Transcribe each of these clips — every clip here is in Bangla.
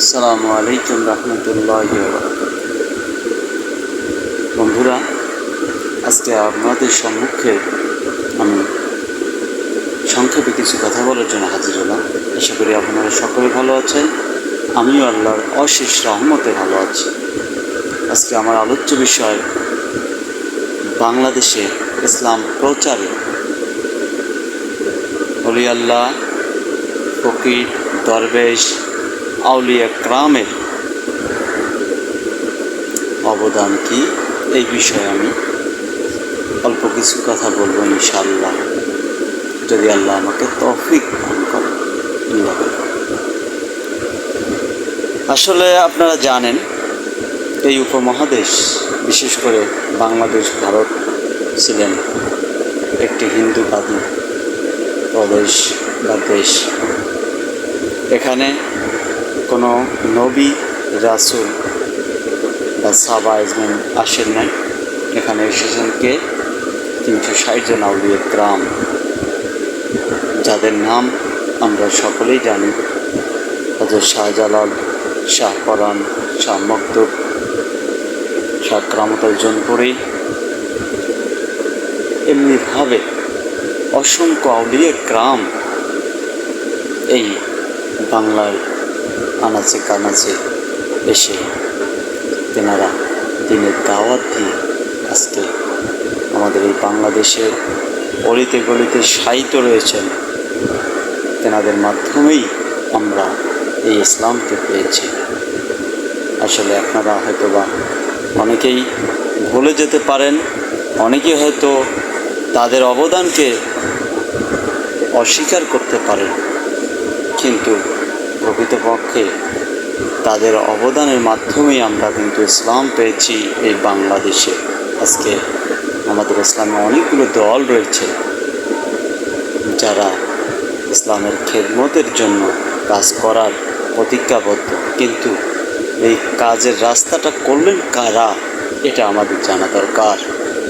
আসসালামু আলাইকুম রহমতুল্লাহি ওয়া বারাকাতুহু। বন্ধুরা, আজকে আপনাদের সম্মুখে আমি সংক্ষেপে কিছু কথা বলার জন্য হাজির হলাম। আশা করি আপনারা সকলে ভালো আছেন, আমিও আল্লাহর অশেষ রহমতে ভালো আছি। আজকে আমার আলোচ্য বিষয় বাংলাদেশে ইসলাম প্রচারে ওলি আল্লাহ, ফকির, দরবেশ, আউলিয়া ক্রামের অবদান কি, এই বিষয়ে আমি অল্প কিছু কথা বলবো ইনশাআল্লাহ, যদি আল্লাহ আমাকে তৌফিক দান করেন। আসলে আপনারা জানেন, এই উপমহাদেশ, বিশেষ করে বাংলাদেশ, ভারত ছিলেন একটি হিন্দুবাদী প্রদেশ বা দেশ। এখানে কোনো নবী, রাসূল বা সাহাবা ইজমান আসেন নাই। এখানে এসেছেন কে? 360 জন আউলিয়া ক্রাম, যাদের নাম আমরা সকলেই জানি। হযরত শাহজালাল, শাহ পরাণ, শাহ মকদুম, শাহ কারামতুল জৌনপুরি, এমনিভাবে অসংখ্য আউলিয়া ক্রাম এই বাংলার আনাচে কানাচে এসে তেনারা দিনের দাওয়াত দিয়ে আজকে আমাদের এই বাংলাদেশের অলিতে গলিতে শায়িত রয়েছেন। তেনাদের মাধ্যমেই আমরা এই ইসলামকে পেয়েছি। আসলে আপনারা হয়তোবা অনেকেই ভুলে যেতে পারেন, অনেকেই হয়তো তাদের অবদানকে অস্বীকার করতে পারেন, কিন্তু প্রকৃতপক্ষে তাদের অবদানের মাধ্যমেই আমরা কিন্তু ইসলাম পেয়েছি এই বাংলাদেশে। আজকে আমাদের ইসলামে অনেকগুলো দল রয়েছে যারা ইসলামের খেদমতের জন্য কাজ করার প্রতিজ্ঞাবদ্ধ, কিন্তু এই কাজের রাস্তাটা করলেন কারা, এটা আমাদের জানা দরকার,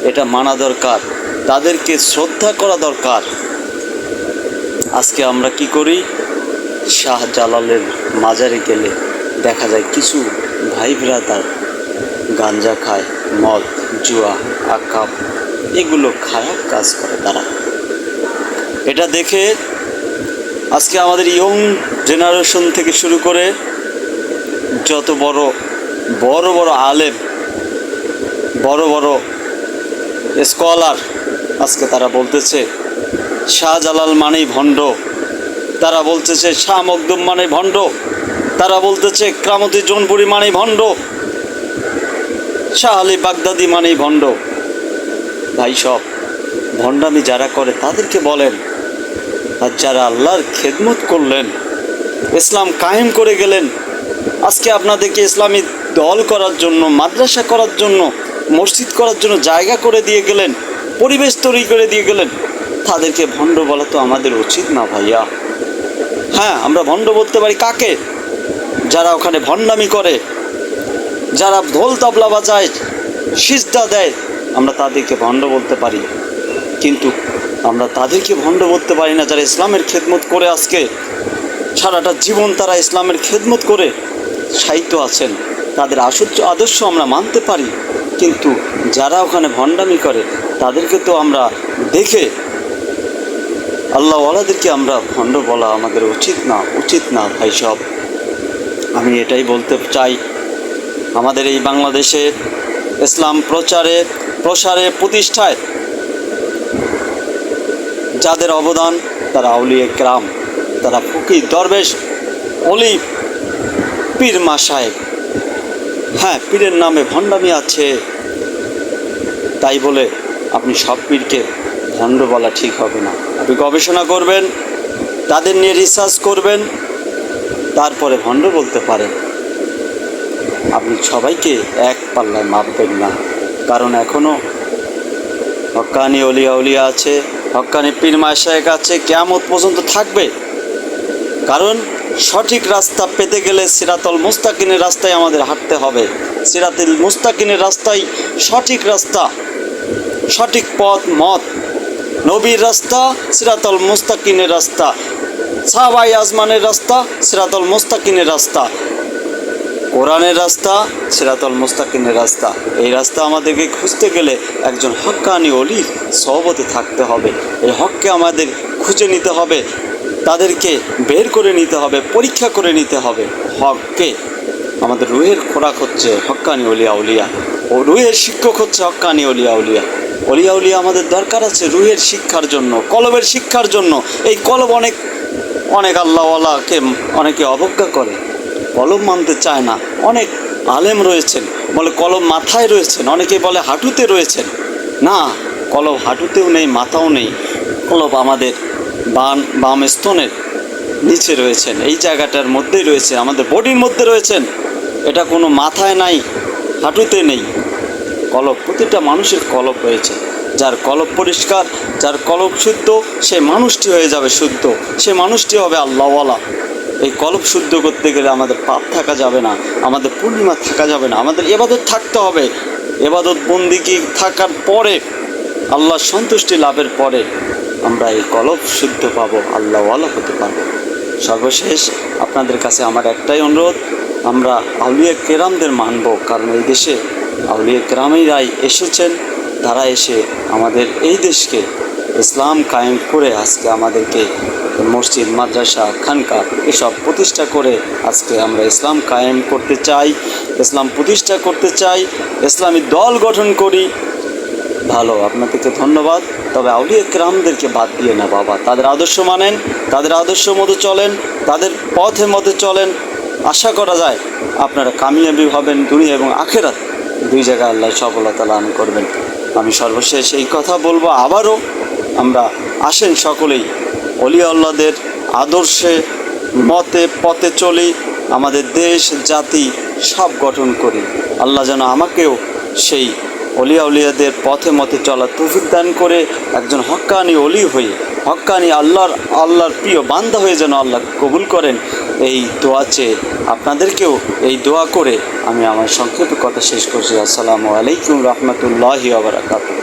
এটা মানা দরকার, তাদেরকে শ্রদ্ধা করা দরকার। আজকে আমরা কি করি? শাহজালালের মাজারে গেলে দেখা যায় কিছু ভাই ব্রাদার গাঞ্জা খায়, মদ, জুয়া, আকাম, এগুলো খারাপ কাজ করে তারা। এটা দেখে আজকে আমাদের ইয়ং জেনারেশন থেকে শুরু করে যত বড় বড় বড় আলেম, বড় বড় স্কলার, আজকে তারা বলতেছে শাহজালাল মানেই ভণ্ড, তারা বলতেছে শাহ মকদুম মানে ভণ্ড, তারা বলতেছে কারামতুল জৌনপুরি মানেই ভণ্ড, শাহ আলী বাগদাদি মানেই ভণ্ড। ভাই, সব ভণ্ডামি যারা করে তাদেরকে বলেন, আর যারা আল্লাহর খেদমত করলেন, ইসলাম কায়েম করে গেলেন, আজকে আপনাদেরকে ইসলামী দল করার জন্য, মাদ্রাসা করার জন্য, মসজিদ করার জন্য জায়গা করে দিয়ে গেলেন, পরিবেশ তৈরি করে দিয়ে গেলেন, তাদেরকে ভণ্ড বলা তো আমাদের উচিত না ভাইয়া। হ্যাঁ, আমরা ভণ্ড বলতে পারি কাকে? যারা ওখানে ভণ্ডামি করে, যারা ঢোল তবলা বাজায়, সিজদা দেয়, আমরা তাদেরকে ভণ্ড বলতে পারি। কিন্তু আমরা তাদেরকে ভণ্ড বলতে পারি না যারা ইসলামের খেদমত করে আজকে সারাটা জীবন তারা ইসলামের খেদমত করে সাহিত্য আছেন। তাদের আদর্শ আমরা মানতে পারি, কিন্তু যারা ওখানে ভণ্ডামি করে তাদেরকে তো আমরা দেখে আল্লাহওয়ালাদেরকে আমরা ভণ্ড বলা আমাদের উচিত না ভাই সব। আমি এটাই বলতে চাই, আমাদের এই বাংলাদেশে ইসলাম প্রসারে প্রতিষ্ঠায় যাদের অবদান, তারা আউলিয়া কেরাম, তারা ফকির, দরবেশ, অলি, পীর মাশায়েখ। হ্যাঁ, পীরের নামে ভণ্ডামি আছে, তাই বলে আপনি সব পীরকে ভণ্ড বলা ঠিক হবে না। আপনি গবেষণা করবেন, তাদের নিয়ে রিসার্চ করবেন, তারপরে ভণ্ড বলতে পারেন। আপনি সবাইকে এক পাল্লায় মাপবেন না, কারণ এখনও হক্কানি অলিয়া আছে, হক্কানি পীর মাশায়েখ আছে, কিয়ামত পর্যন্ত থাকবে। কারণ সঠিক রাস্তা পেতে গেলে সিরাতুল মুস্তাকিমের রাস্তায় আমাদের হাঁটতে হবে। সিরাতুল মুস্তাকিমের রাস্তাই সঠিক রাস্তা, সঠিক মত। নবীর রাস্তা সিরাতুল মুস্তাকিমের রাস্তা, সাহাবায়ে আজমানের রাস্তা সিরাতুল মুস্তাকিমের রাস্তা। কোরআনের রাস্তা, সিরাতুল মুস্তাকিমের রাস্তা। এই রাস্তা আমাদেরকে খুঁজতে গেলে একজন হক্কানি ওলির সহবতে থাকতে হবে। এই হককে আমাদের খুঁজে নিতে হবে, তাদেরকে বের করে নিতে হবে, পরীক্ষা করে নিতে হবে। হককে আমাদের রুহের খোরাক হচ্ছে হক্কানি ওলিয়া উলিয়া, ও রুহের শিক্ষক হচ্ছে হক্কানি ওলিয়া উলিয়া। ওলিয়া উলিয়া আমাদের দরকার আছে রুহের শিক্ষার জন্য, কলবের শিক্ষার জন্য। এই কলব অনেক অনেক আল্লাহওয়ালাকে অনেকে অবজ্ঞা করে, কলম মানতে চায় না। অনেক আলেম রয়েছেন বলে কলম মাথায় রয়েছেন, অনেকে বলে হাঁটুতে রয়েছেন। না, কলম হাঁটুতেও নেই, মাথাও নেই। কলব আমাদের বাম স্তনের নিচে রয়েছেন, এই জায়গাটার মধ্যেই রয়েছে, আমাদের বডির মধ্যে রয়েছেন। এটা কোনো মাথায় নাই, হাঁটুতে নেই। কলব, প্রতিটা মানুষের কলব রয়েছে। যার কলব পরিষ্কার, যার কলব শুদ্ধ, সে মানুষটি হয়ে যাবে শুদ্ধ, সে মানুষটি হবে আল্লাহওয়ালা। এই কলব শুদ্ধ করতে গেলে আমাদের পাপ থাকা যাবে না, আমাদের পূর্ণিমা থাকা যাবে না, আমাদের এবাদত থাকতে হবে। এবাদত বন্দিগি থাকার পরে, আল্লাহর সন্তুষ্টি লাভের পরে আমরা এই কলব শুদ্ধ পাবো, আল্লাহওয়ালা হতে পারবো। সর্বশেষ আপনাদের কাছে আমার একটাই অনুরোধ, আমরা আউলিয়া কেরামদের মানব, কারণ এই দেশে আউলিয়া কেরামেরাই এসেছেন। তারা এসে আমাদের এই দেশকে ইসলাম কায়েম করে আজকে আমাদেরকে মসজিদ, মাদ্রাসা, খানকা এসব প্রতিষ্ঠা করে আজকে আমরা ইসলাম কায়েম করতে চাই, ইসলাম প্রতিষ্ঠা করতে চাই, ইসলামী দল গঠন করি। ভালো, আপনাদেরকে ধন্যবাদ। তবে আউলিয়া কেরামদেরকে বাদ দিয়ে না বাবা, তাদের আদর্শ মানেন, তাদের আদর্শ মতো চলেন, তাদের পথে মতো চলেন। আশা করা যায় আপনারা কামিয়াবি হবেন, দুনিয়া এবং আখেরাত দুই জায়গায় আল্লাহ সফলতা লাভ করবেন। আমি সর্বশেষ এই কথা বলবো আবারও, আমরা আসেন সকলেই ওলিয়া আল্লাহদের আদর্শে মতে পথে চলি, আমাদের দেশ জাতি সব গঠন করি। আল্লাহ যেন আমাকেও সেই ওলিয়া উলিয়াদের পথে মতে চলার তৌফিক দান করে একজন হক্কানি ওলি হয়ে, হক্কানি আল্লাহর প্রিয় বান্দা হয়ে যেন আল্লাহ কবুল করেন। এই দোয়া চেয়ে আপনাদেরকেও এই দোয়া করে আমি আমার সংক্ষেপে কথা শেষ করছি। আসসালামু আলাইকুম রহমতুল্লাহি ওয়া বারাকাতুহু।